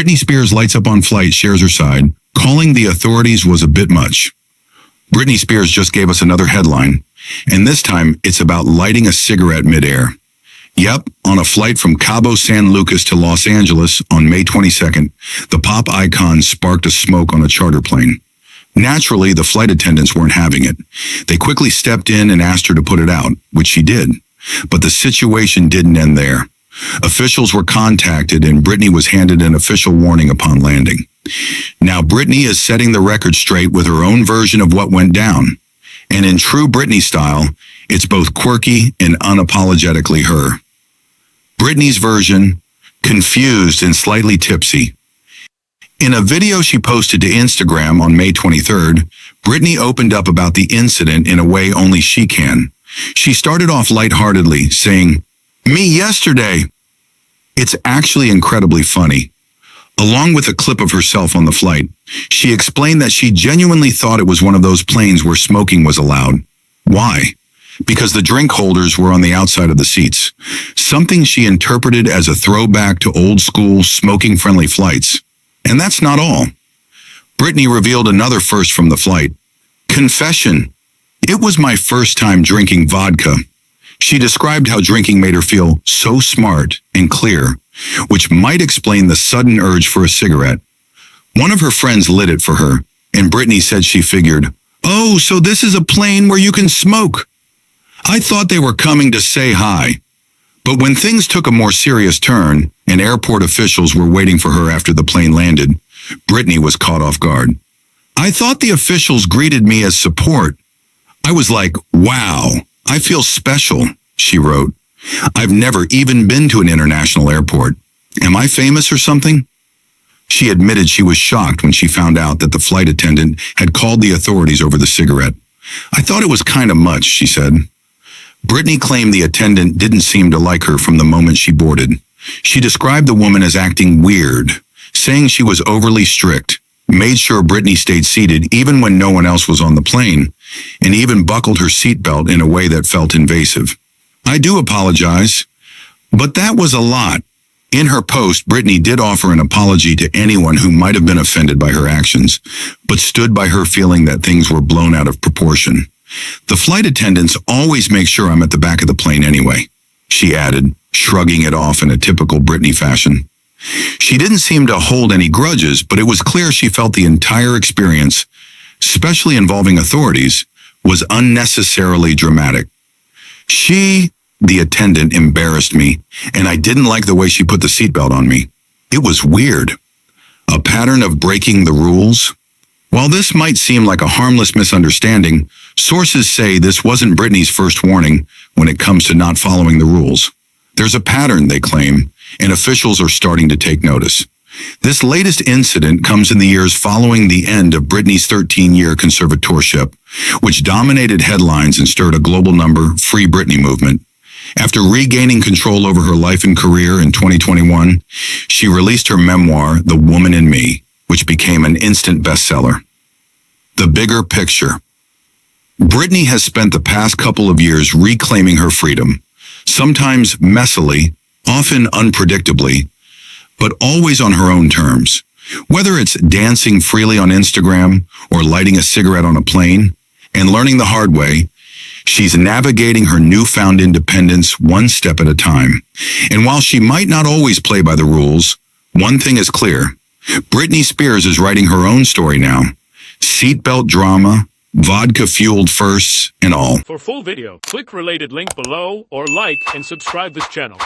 Britney Spears lights up on flight, shares her side. Calling the authorities was a bit much. Britney Spears just gave us another headline, and this time it's about lighting a cigarette midair. Yep, on a flight from Cabo, San Lucas to Los Angeles on May 22nd, the pop icon sparked a smoke on a charter plane. Naturally, the flight attendants weren't having it. They quickly stepped in and asked her to put it out, which she did. But the situation didn't end there. Officials were contacted and Britney was handed an official warning upon landing. Now Britney is setting the record straight with her own version of what went down. And in true Britney style, it's both quirky and unapologetically her. Britney's version, confused and slightly tipsy. In a video she posted to Instagram on May 23rd, Britney opened up about the incident in a way only she can. She started off lightheartedly, saying, "Me yesterday." It's actually incredibly funny. Along with a clip of herself on the flight, she explained that she genuinely thought it was one of those planes where smoking was allowed. Why? Because the drink holders were on the outside of the seats, something she interpreted as a throwback to old-school, smoking-friendly flights. And that's not all. Britney revealed another first from the flight. Confession. It was my first time drinking vodka. She described how drinking made her feel so smart and clear, which might explain the sudden urge for a cigarette. One of her friends lit it for her, and Britney said she figured, "Oh, so this is a plane where you can smoke. I thought they were coming to say hi." But when things took a more serious turn and airport officials were waiting for her after the plane landed, Britney was caught off guard. "I thought the officials greeted me as support. I was like, wow, I feel special," she wrote. "I've never even been to an international airport. Am I famous or something?" She admitted she was shocked when she found out that the flight attendant had called the authorities over the cigarette. "I thought it was kind of much," she said. Britney claimed the attendant didn't seem to like her from the moment she boarded. She described the woman as acting weird, saying she was overly strict, made sure Britney stayed seated even when no one else was on the plane, and even buckled her seatbelt in a way that felt invasive. "I do apologize, but that was a lot." In her post, Britney did offer an apology to anyone who might have been offended by her actions, but stood by her feeling that things were blown out of proportion. "The flight attendants always make sure I'm at the back of the plane anyway," she added, shrugging it off in a typical Britney fashion. She didn't seem to hold any grudges, but it was clear she felt the entire experience, especially involving authorities, was unnecessarily dramatic. The attendant, embarrassed me, and I didn't like the way she put the seatbelt on me. It was weird. A pattern of breaking the rules? While this might seem like a harmless misunderstanding, sources say this wasn't Britney's first warning when it comes to not following the rules. There's a pattern, they claim, and officials are starting to take notice. This latest incident comes in the years following the end of Britney's 13-year conservatorship, which dominated headlines and stirred a global Free Britney movement. After regaining control over her life and career in 2021, she released her memoir, The Woman in Me, which became an instant bestseller. The bigger picture. Britney has spent the past couple of years reclaiming her freedom, sometimes messily, often unpredictably, but always on her own terms. Whether it's dancing freely on Instagram or lighting a cigarette on a plane, and learning the hard way, she's navigating her newfound independence one step at a time. And while she might not always play by the rules, one thing is clear. Britney Spears is writing her own story now. Seatbelt drama, vodka-fueled firsts, and all. For full video, click related link below or like and subscribe this channel.